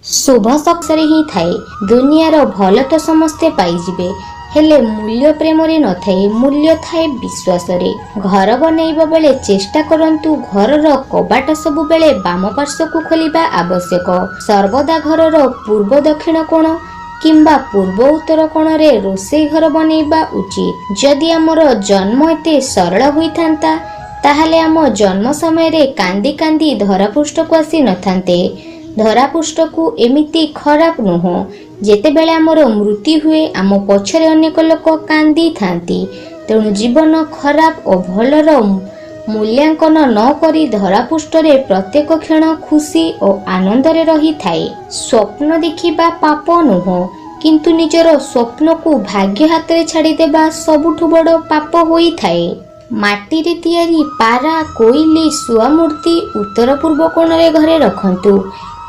शुभ शख्सरे ही थाए। दुनियार भल तो समस्ते पाइजिबे, हेले मूल्य प्रेम रे न थाए, मूल्य थाए विश्वास रे। घर बनैबा बेले चेष्टा करंतु घरर कबाट सबु बेले बाम पार्श्व को खोलिबा आवश्यक। सर्वदा घरर पूर्व दक्षिण कोण किंबा पूर्व उत्तर कोण रे रोषेई घर बनैबा उचित। जदि आमर जन्म एते सरल होइथांता ताहाले आम जन्म समय रे कांदी कांदी धरापृष्ठ को आसी नथांते। धरापृष्ठ को एमिति खराब नुह, जेतेबेले आमर मृत्यु हुए आम पछरे अनेक लोक कांदी थांती। तेणु जीवन खराब और भलर मूल्यांकन न करी धरापृष्ठ रे प्रत्येक क्षण खुशी और आनंद रे रही थाए। स्वप्न देखिबा पाप नुह, किंतु निजर स्वप्न को भाग्य हाथ रे छाड़ी देबा सबुठु बड़ पाप होई थाए। माटी रे तियारी पारा कोइली सुआ मूर्ति उत्तर पूर्व कोण रे घरे रखंतु,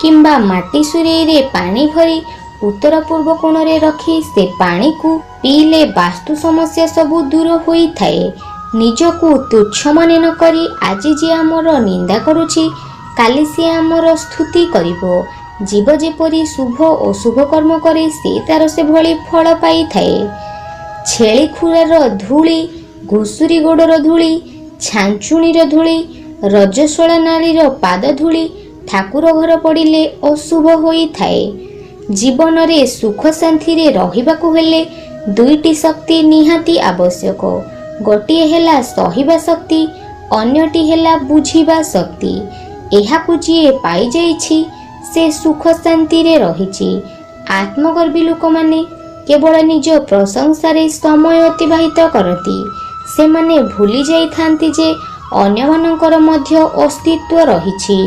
किंबा माटी सुरेई रे पानी भरी उत्तर पूर्व कोण रे रखी से पानी को पीले वास्तु समस्या सबु दूर होई थाए। निजकु तुच्छ माने न करी आज जे आमर निंदा करुछि काली से आमर स्तुति करिवो। जीव जेपरि शुभ और शुभ कर्म करे से तार से भली फल पाई थाए। छेली खुरार धूली, घुसुरी गोड़र धूली, छांचुणीर धूली, रजस्वला नारीर पाद धूली ठाकुर घर पड़िले अशुभ होई थाए। जीवन रे सुख शांति रे रहिबाकु हेले दुईटी शक्ति निहाती आवश्यक। गोटिए हेला सहिबा शक्ति, अन्यटी हेला बुझिबा शक्ति। एहाकु जिए पाई जाइछि से सुख शांति रे रहिछि। आत्मगर्भी लोक माने केवल निज प्रशंसा रे समय अतिबाहित करती। से माने भूली जाइथांती जे अन्य मानकर मध्य अस्तित्व रहिछि।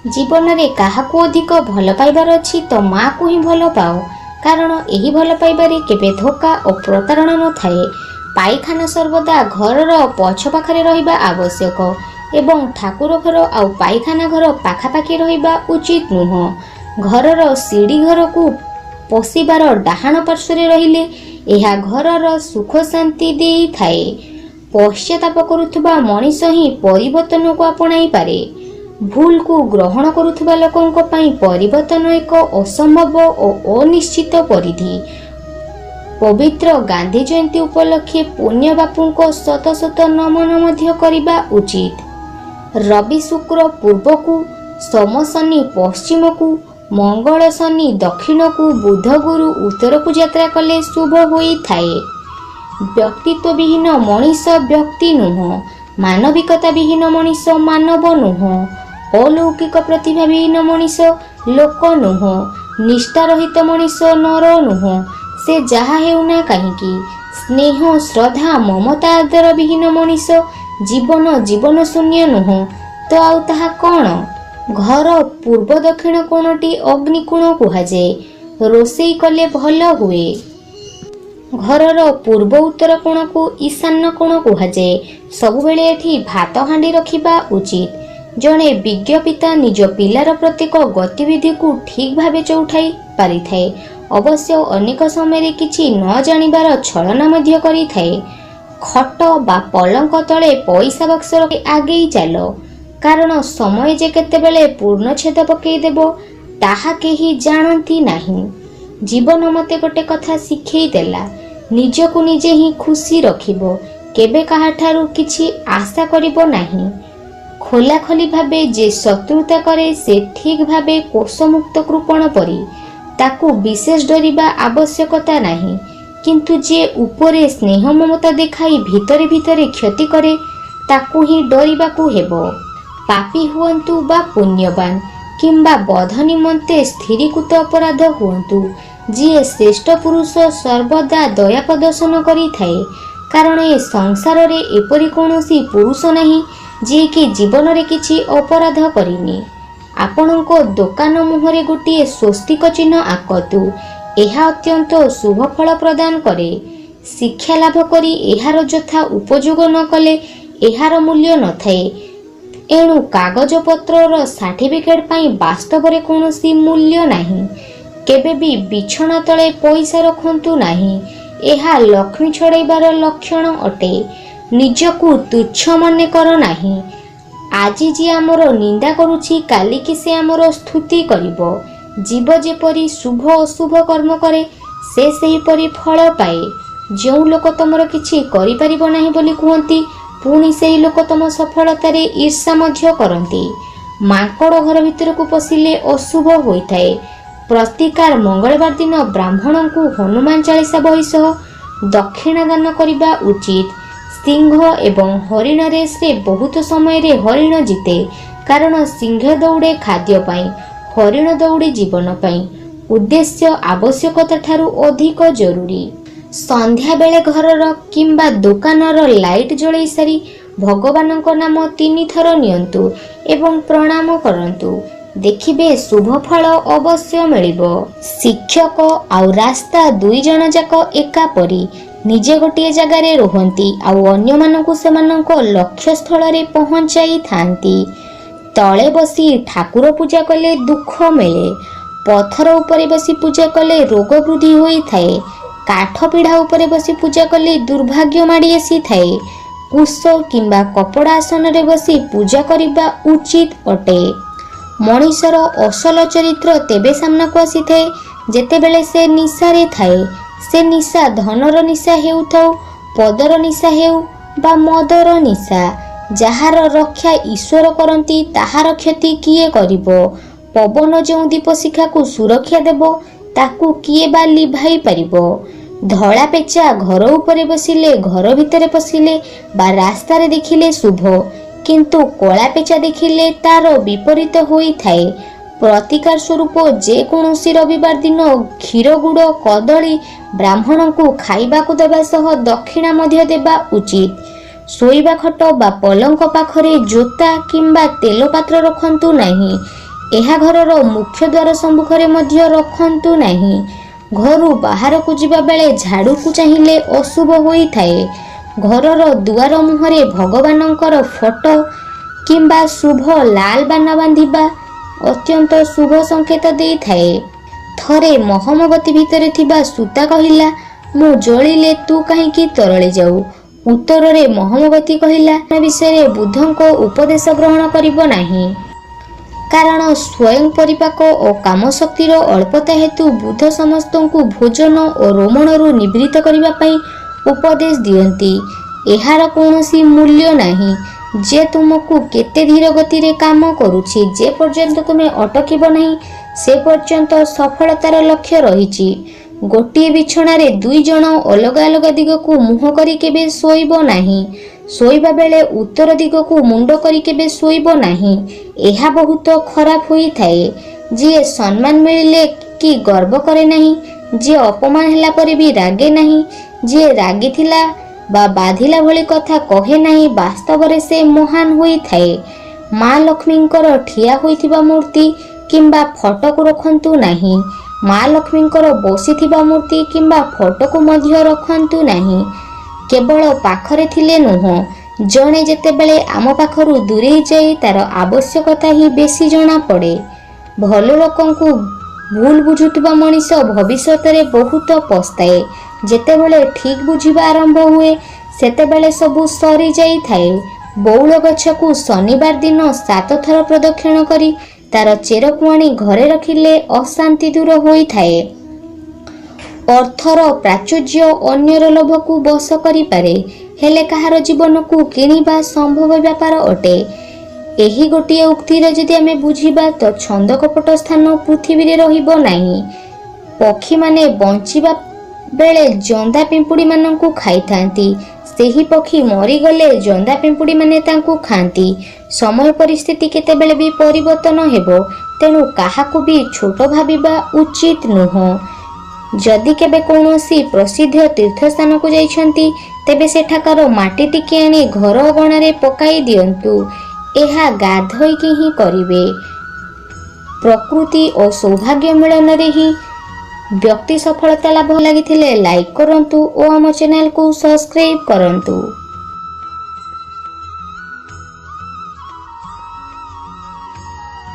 जीवन रे काहाकू अधिक भल पाइबार अछि तो माँ को ही भल पाओ, कारण एही भल पाइबारे केबे धोखा और प्रतारणा न थाए। पाइखाना सर्वदा घरर पछ पाखरे रहिबा आवश्यक एवं ठाकुर घर आउ पाइखाना घर पाखापाखि रहिबा उचित नुह। घरर सीढ़ी घर को पशिबार डाहाण पार्श्वरे रहिले एहा घरर सुख शांति देई थाए। पश्चाताप करुथुबा मनीष ही परिवर्तन को अपनाई पारे। भूल को ग्रहण करुथुबा लोकंक पई परिवर्तन एक असंभव और अनिश्चित परिधि। पवित्र गांधी जयंती उपलक्षे पुण्य बापूंको शत शत नमन मध्य करिबा उचित। रवि शुक्र पूर्व को, सोम शनि पश्चिम को, मंगल शनि दक्षिण को, बुध गुरु उत्तर को यात्रा कले शुभ होई थाए। व्यक्तित्व विहीन मनीष व्यक्ति नुह, मानविकता विहीन मनीष मानव नुह, अलौकिक प्रतिभा विहीन मनीष लोक नुह, निष्ठा रहित मनीष नर नुह। से जहा हेउना काहींकी स्नेह श्रद्धा ममता आदर विहीन मनीष जीवन जीवन शून्य नुह तो आउ ताहा कौन। घर पूर्व दक्षिण कोणटी अग्निकोण कुहाଯାଏ। रोषेई कले भल हुए। घरर पूर्व उत्तर कोण को ईशान्य कोण कुहाଯାଏ। सबुबेले एठी भात हांडी रखिबा उचित। जणे विज्ञ पिता निज पिलार प्रत्येक गतिविधि को ठीक भावे चौठाई पारि थाए। अवश्य अनेक समय किछि न जानिबार छलना मध्य करि थाए। खट बा पलंक तले पैसा बक्स रखि आगेई चल, कारण समय जे केतेबेले पूर्णछेद पकई देबो ताहा केही जानती नाही। जीवन मते गोटे कथा शिखई देला, निजको निजे ही खुशी रखिबो, केबे काहाठारु किछि आशा करिबो नाही। खोला खोली भावे जे शत्रुता करे से ठीक भावे कोषमुक्त कृपण परी ताकू विशेष डरिबा आवश्यकता नाही। किंतु जे उपरे स्नेह ममता देखाई भितरे भितरे क्षति करे ताकू ही डरिबाकू हेबो। पापी हुअन्तु बा पुण्यवान किंबा बध निमंते स्थिरीकृत अपराध हुअन्तु, जी श्रेष्ठ पुरुष सर्वदा दया प्रदर्शन करि थाए। कारण ए संसार रे एपरि कोनोसी पुरुष नाही जे कि जीवन रे किछि अपराध करिनी। आपणको दुकान मुहरे गोटे स्वस्तिक चिन्ह आकतु, यह अत्यंत शुभ फल प्रदान करे। शिक्षा लाभ करी एहार यथा उपयोग न कले एहार मूल्य न थाए। एणु कागज पत्रर सर्टिफिकेट पाई वास्तव रे कोनोसी मूल्य नाही। केबे भी बिछଣା तले पैसा रखंतु नाही, एहा लक्ष्मी छड़ाइबार लक्षण अटे। निजकु तुच्छ मने कर नाही। आज जी आमर निंदा करुछि काली कि से आमर स्तुति करिवो। जीव जेपरी शुभ अशुभ कर्म करे से सेहीपरि फल पाए। जो लोक तुमर किछि करि परिबो नाही बोली कहती पुणी सेही लोक तुम सफलतार ईर्षा मध्य करती। मांकड़ घर भितर को पशिले अशुभ होता है। प्रतिकार मंगलवार दिन ब्राह्मण को हनुमान चालीसा बही सह दक्षिणा दान करने उचित। सिंह एवं हरिण रेस रे बहुत समय रे हरिण जीते कारण सिंह दौड़े खाद्य पाई, हरिण दौड़े जीवन पाई। उद्देश्य आवश्यकता ठारू अधिक जरूरी। संध्या बेले घरर किंबा दुकानर लाइट जळै सारी भगवानक नाम 3 थर नियंतु एवं प्रणाम करंतु, देखिबे शुभ फल अवश्य मिलिबो। शिक्षक आउ रास्ता दुई जन जाक एका परी निजे गोटे जगार रुहंती आउ अन्य मानकु सेमानक लक्ष्य स्थल रे पहुंचाई थांती। तले बसी ठाकुर पूजा कले दुख मिले, पत्थर उपरे बसी पूजा कले रोग वृद्धि होई थाए, काठ पीढ़ा उपरे बसी पूजा कले दुर्भाग्य माड़ी आसी थाए। कुश किंबा कपड़ा आसन रे बसी पूजा करिबा उचित अटे। मनीषर असल चरित्र तेबे सामना को आसी थाए जेतेबेले से निशा रे थाए। से निशा धनर निशा हेउथाउ, पदर निशा हेउ बा मदर निशा। जहार रक्षा ईश्वर करती ताहार क्षति किए करिबो। पवन जो दीप शिखा को सुरक्षा देबो ताकू किए बा लिभाई परिबो। धला पेचा घर उपरे बसिले, घर भितरे पशिले बा रास्ता रे देखिले शुभ, किंतु कला पेचा देखिले तार विपरीत होई थाए। प्रतिकार स्वरूप जे कौनसी रविवार दिन क्षीर गुड़ कदली ब्राह्मण को खाइबा को देबा सह दक्षिणा मध्य देबा उचित। शोइबा खट बा पलंक पाखरे जोता किंबा तेल पात्र रखंतु नहीं। एहा घरर मुख्य द्वार सम्मुखरे मध्य रखंतु नहीं। घरु बाहर को जिबा बेले झाड़ू को चाहिए अशुभ होई थाए। घरर दुआर मुहरे भगवानंकर फोटो किंबा शुभ लाल बाना बांधिबा अत्यंत शुभ संकेत देई थाए। थरे महमबती भितरे थिबा सूता कहिला, मु जळिले तू काहेकि तरळे जाऊ। उत्तर रे महमबती कहिला, विषय बुद्धंको उपदेश ग्रहण करिबो नाही, कारण स्वयं परिपाक और काम शक्तिर अल्पता हेतु बुद्ध समस्त को भोजन और रोमणरू निवृत्त करने उपदेश दियंती। एहार कौनसी मूल्य नहीं। जे तुमको केते धीर गति रे काम करुछि, जे पर्यंत तुमे अटकिब नहीं से पर्यंत सफलतार लक्ष्य रहिछि। गोटे बिछଣା रे दुई जण अलग अलग दिग को मुह करी केबे सोइबो नाही। शोइबा बेले उत्तर दिग को मुंड करी केबे शोइबो नाही। एहा बहुत खराब होई थाए। जे सम्मान मिलिले कि गर्व करे नहीं, जे अपमान हला परे भी रागे नहीं, जे रागी थिला बा बाधिला भली कथा कहे नहीं, वास्तव रे से महान होई थाए। माँ लक्ष्मींकर ठिया होइथिबा मूर्ति किंबा फोटो को रखंतु नहीं। माँ लक्ष्मींकर बसिथिबा मूर्ति किंबा फोटो को मध्य रखंतु नहीं। केवल पाखरे थिले नुह, जणे जेतेबेले आम पाखरु दूरे जाई तार आवश्यकता ही बेसी जना पड़े। भल लोकंकु भूल बुझुथिबा मनीष भविष्यत रे बहुत पस्ताए। जेतेबेले ठीक बुझिबा आरंभ हुए सेतेबेले सबु सरी जाई थाए। बौल गछ को शनिवार दिन 7 थर प्रदक्षिण करी तार चेर को आनी घरे रखिले अशांति दूर होई थाए। अर्थर प्राचुर्य अन्यर लोभ को बस करि पारे, हेले कहार जीवन को किनिबा संभव व्यापार अटे। एही गोटिए उक्तिर जदि आमे बुझिबा तो छंद कपट स्थान पृथ्वी रे रहिबो नाही। पक्षी माने बंचिबा बेले जंदा पिंपुड़ी माननकु खाइथांती, सेही पक्षी मरी गले जंदा पिंपुड़ी माने तांकु खांती। समय परिस्थिति केतेबेले भी परिवर्तन हेबो, तेणु काहाकु भी छोट भाबिबा उचित नुह। जदि केबे कौनसी प्रसिद्ध तीर्थस्थान को जाइछंती तेबे सेठाकार माटी टिके आनी घर अगणारे पकाई दियंतु। एहा गाधोइकी ही करिवे। प्रकृति और सौभाग्य मिलन रे ही व्यक्ति सफलता लाभ लागिथिले लाइक करंतु और आम चैनल को सब्सक्राइब करंतु।